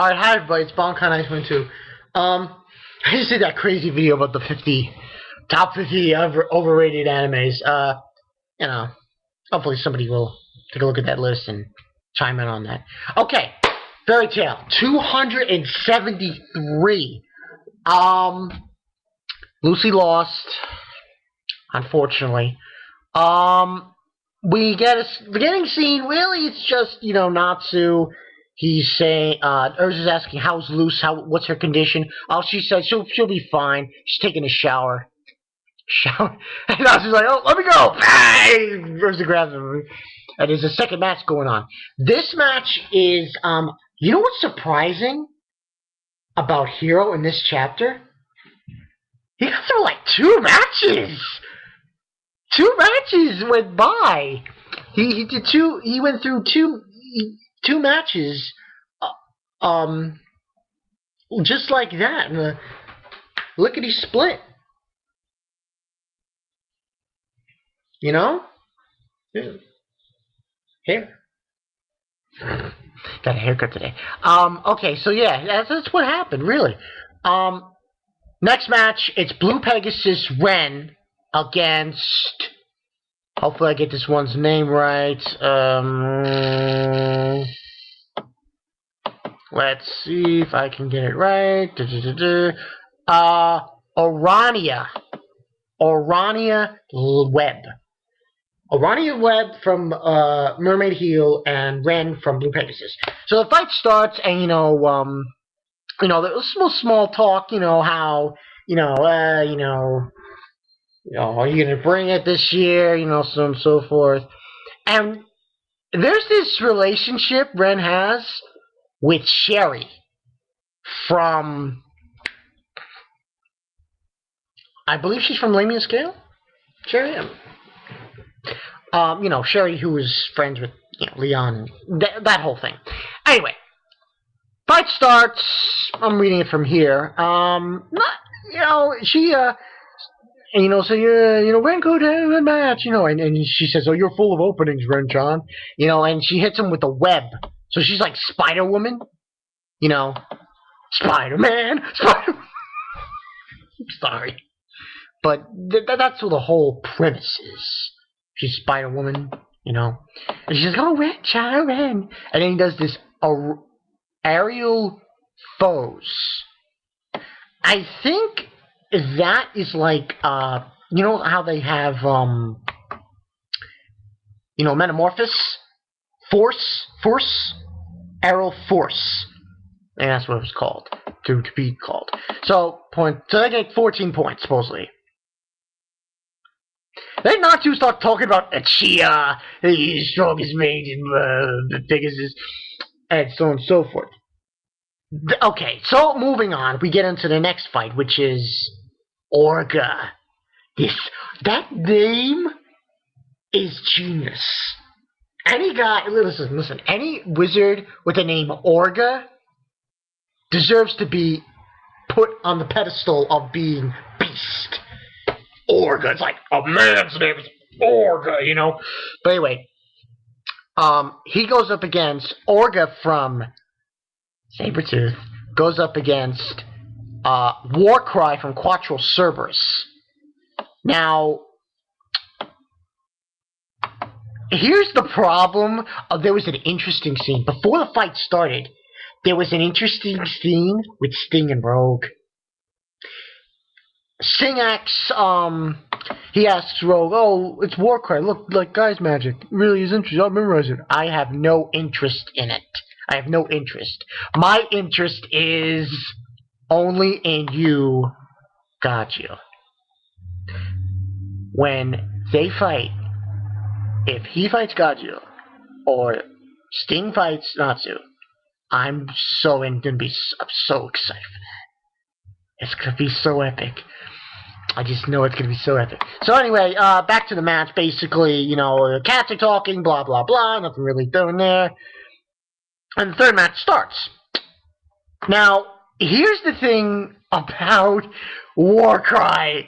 Alright, hi everybody, it's Bonkai922. I just did that crazy video about the top 50 overrated animes. You know, hopefully somebody will take a look at that list and chime in on that. Okay, Fairy Tail, 273. Lucy lost, unfortunately. We get a beginning scene, really it's just, Natsu. He's saying, Urza's asking, how's Luce, what's her condition? Oh, she said she'll be fine. She's taking a shower. And Natsu's like, oh, let me go! Bang! Urza grabs him. And there's a second match going on. This match is, you know what's surprising about Hiro in this chapter? He got through like 2 matches! 2 matches went by! He went through two matches, just like that. Lickety split. You know? Yeah. Hair. Got a haircut today. Okay, so yeah, that's what happened, really. Next match, it's Blue Pegasus Ren against... Hopefully I get this one's name right. Let's see if I can get it right. Orania Web. Orania Web from Mermaid Heel and Ren from Blue Pegasus. So the fight starts, and there's small talk. How are you gonna bring it this year? So on and so forth. And there's this relationship Ren has with Sherry from, I believe she's from Lamia Scale? Sherry? Sherry who was friends with, Leon, that whole thing. Anyway, fight starts, I'm reading it from here, Ren could have a match, and she says, oh, you're full of openings, Ren-chan, and she hits him with a web. So she's like Spider-Woman, Spider-Man, Spider-Man. I'm sorry. But that's what the whole premise is. She's Spider-Woman, and she's like, oh, Ren-chan, Ren. And then he does this aerial foes. I think that is like, how they have, Metamorphosis? Force? Arrow Force. And that's what it was called. To be called. So they get 14 points, supposedly. Then Natsu start talking about Chia, the strongest mage in the Pegasus, and so on and so forth. Okay, so moving on, we get into the next fight, which is Orga. That name is genius. Any guy, listen, any wizard with the name Orga deserves to be put on the pedestal of being beast. Orga, it's like a man's name is Orga, But anyway, he goes up against Orga from Sabretooth, goes up against Warcry from Quattro Cerberus. Now, here's the problem. There was an interesting scene. Before the fight started, there was an interesting scene with Sting and Rogue. Sting asks, he asks Rogue, oh, it's Warcry. Look, like guy's magic. It really is interesting. I'll memorize it. I have no interest in it. I have no interest. My interest is only in you, Gaju. When they fight, if he fights Gaju, or Sting fights Natsu, I'm so excited for that. It's gonna be so epic. I just know it's gonna be so epic. So anyway, back to the match. Basically, the cats are talking, blah blah blah. Nothing really doing there. And the third match starts. Now, here's the thing about Warcry.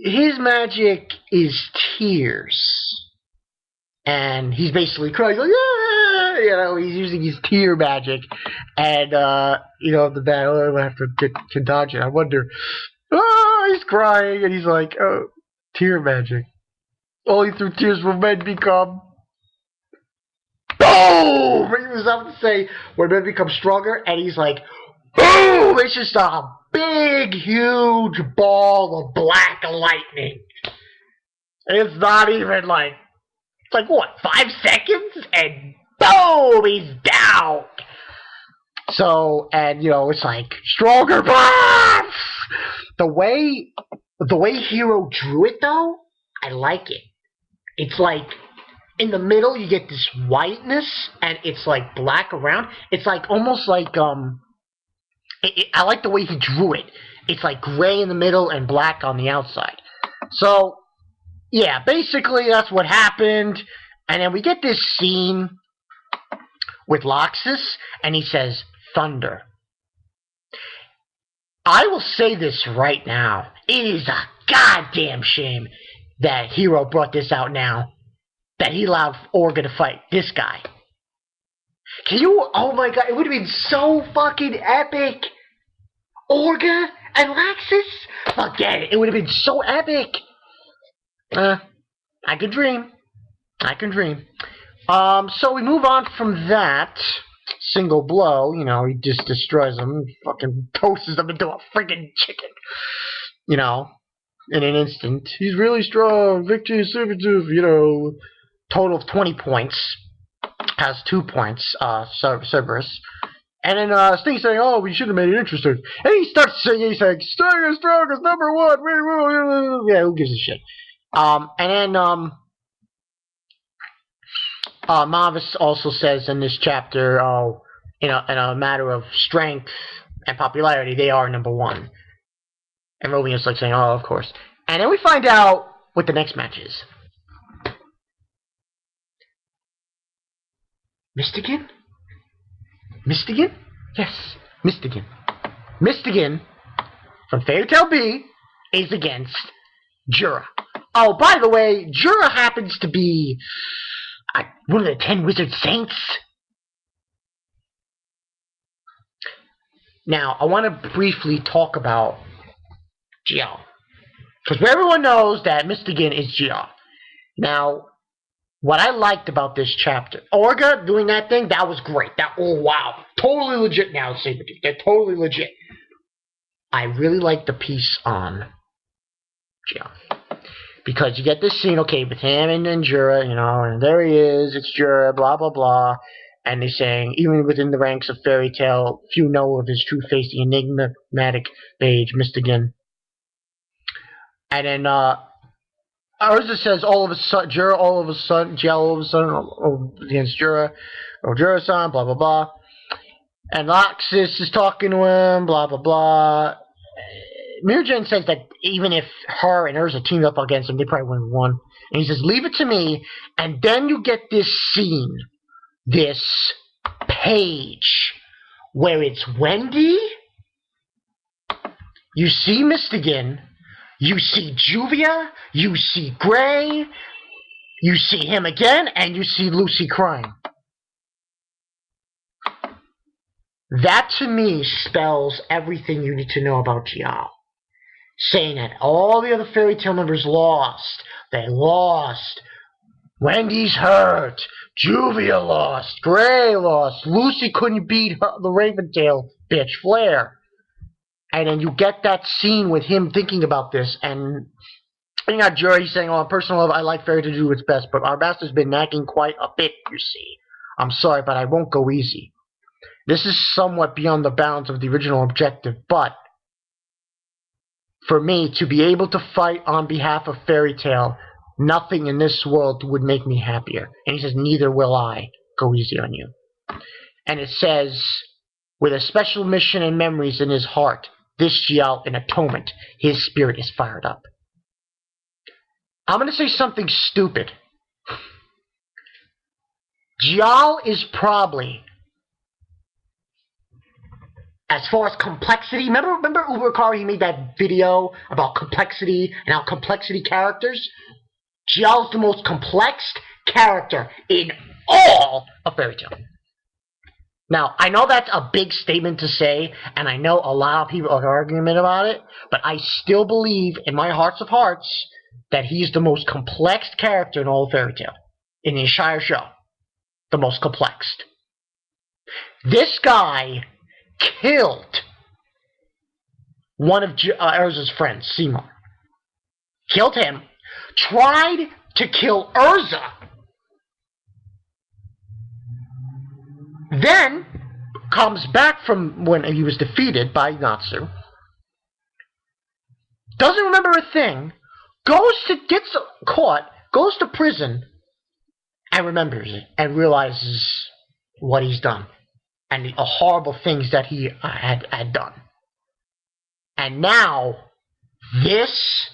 His magic is tears. And he's basically crying, like, yeah! you know, he's using his tear magic, and you know, the bad. Oh, I have to dodge it. I wonder. Oh, he's crying, and he's like, oh, tear magic. Only through tears will men become. Boom! He was about to say when men become stronger, and he's like, boom! It's just a big, huge ball of black lightning. It's not even like, it's like what, 5 seconds? And boom! He's down! So, and you know, it's like, stronger blast! The way Hero drew it though, I like it. It's like, in the middle you get this whiteness, and it's like black around. It's like, almost like, I like the way he drew it. It's like gray in the middle and black on the outside. So, yeah, basically that's what happened. And then we get this scene with Loxus, and he says, thunder. I will say this right now. It is a goddamn shame that Hero brought this out now. That he allowed Orga to fight this guy. Can you, oh my god, it would have been so fucking epic. Orga and Loxus? Forget it, it would have been so epic. I could dream. I can dream. So we move on from that. Single blow, you know, he just destroys them, fucking toasts them into a freaking chicken. You know, in an instant. He's really strong, victory is servitude, you know. Total of 20 points. Has 2 points, Cerberus. And then Sting's saying, oh, we should have made it interesting. And he starts singing, he's like, strongest, number one. Yeah, who gives a shit? And then Marvis also says in this chapter, oh, in a matter of strength and popularity, they are number one. And Romeo's like saying, oh, of course. And then we find out what the next match is. Mystigan? Mystigan? Yes, Mystigan. Mystigan from Fairy Tail B is against Jura. Oh, by the way, Jura happens to be one of the 10 Wizard Saints. Now, I want to briefly talk about Gial. Because everyone knows that Mystigan is Gial. Now, what I liked about this chapter, Orga doing that thing, that was great. Oh wow, totally legit now, Sabertooth. They're totally legit. I really like the piece on Gial. Because you get this scene, okay, with him and Jura, you know, and there he is, it's Jura, blah, blah, blah. And they're saying, even within the ranks of Fairy Tail, few know of his true face, the enigmatic mage, Mystigan. And then, Urza says all of a sudden, Jura all of a sudden, Gial all of a sudden against Jura, or Jura-san, blah, blah, blah. And Loxus is talking to him, blah, blah, blah. Mirjane says that even if her and Urza teamed up against him, they probably wouldn't have won. And he says, leave it to me. And then you get this scene, this page, where it's Wendy, you see Mystigan, you see Juvia, you see Gray, you see him again, and you see Lucy crying. That, to me, spells everything you need to know about Gial. Saying that all the other Fairy Tail members lost. They lost. Wendy's hurt. Juvia lost. Gray lost. Lucy couldn't beat the Raventail bitch, Flair. And then you get that scene with him thinking about this, and you got Jury saying, oh, on personal level, I like Fairy to do its best, but our master's been nagging quite a bit, you see. I'm sorry, but I won't go easy. This is somewhat beyond the bounds of the original objective, but for me, to be able to fight on behalf of Fairy Tail, nothing in this world would make me happier. And he says, neither will I go easy on you. And it says, with a special mission and memories in his heart, this Jellal'S Atonement, his spirit is fired up. I'm going to say something stupid. Jellal'S is probably, as far as complexity, remember Ubercar, he made that video about complexity and how complexity characters? Jellal'S the most complex character in all of Fairy Tail. Now, I know that's a big statement to say, and I know a lot of people are arguing about it, but I still believe in my hearts of hearts that he's the most complex character in all of Fairy Tail. In the entire show. The most complex. This guy killed one of Urza's friends, Seymour. Killed him. Tried to kill Urza. Then comes back from when he was defeated by Natsu. Doesn't remember a thing. Gets caught. Goes to prison. And remembers it. And realizes what he's done. And the horrible things that he had done. And now, this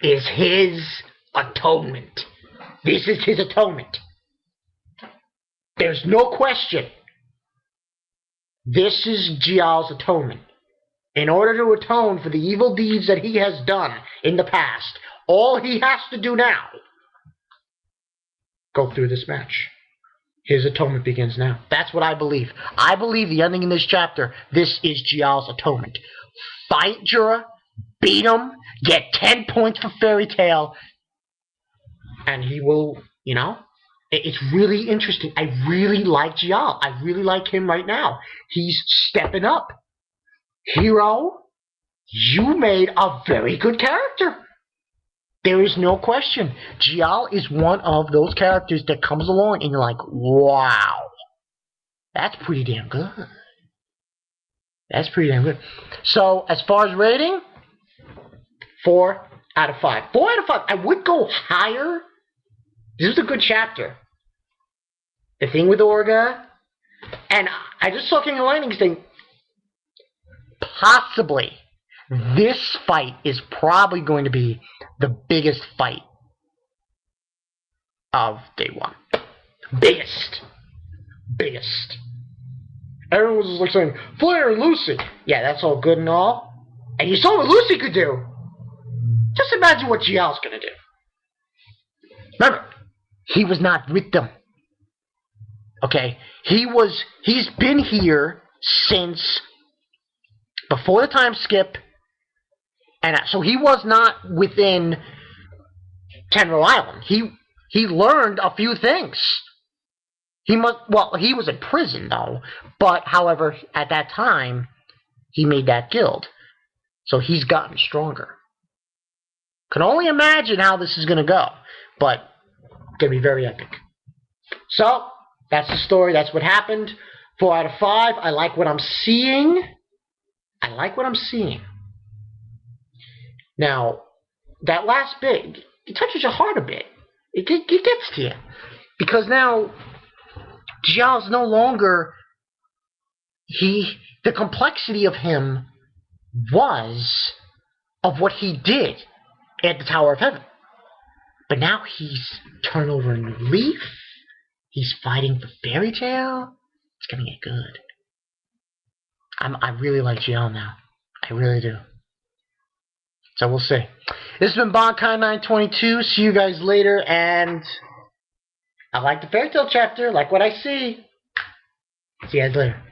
is his atonement. This is his atonement. There's no question. This is Jellal'S atonement. In order to atone for the evil deeds that he has done in the past, all he has to do now, go through this match. His atonement begins now. That's what I believe. I believe the ending in this chapter, this is Jellal'S atonement. Fight Jura, beat him, get 10 points for Fairy Tail, and he will, you know, it's really interesting. I really like Jallal. I really like him right now. He's stepping up. Hero, you made a very good character. There is no question. Jallal is one of those characters that comes along and you're like, wow. That's pretty damn good. That's pretty damn good. So, as far as rating, 4 out of 5. 4 out of 5. I would go higher. This is a good chapter. The thing with Orga. And I just saw King of Lightning's thing. Possibly, this fight is probably going to be the biggest fight of day one. Biggest. Everyone was just like saying, Flair and Lucy. Yeah, that's all good and all. And you saw what Lucy could do. Just imagine what Jellal's gonna do. Remember, he was not with them. Okay? He's been here since before the time skip. And so he was not within Tenro Island. He learned a few things. He was in prison though. But however, at that time, he made that guild. So he's gotten stronger. Can only imagine how this is gonna go. But it's gonna be very epic. So, that's the story, that's what happened. 4 out of 5. I like what I'm seeing. Now, that last bit, it touches your heart a bit. It gets to you. Because now, Jellal's no longer, the complexity of him was of what he did at the Tower of Heaven. But now he's turned over a new leaf. He's fighting for Fairy Tail. It's gonna get good. I really like Jallal now. I really do. So we'll see. This has been Bonkai922. See you guys later, and I like the Fairy Tail chapter. Like what I see. See you guys later.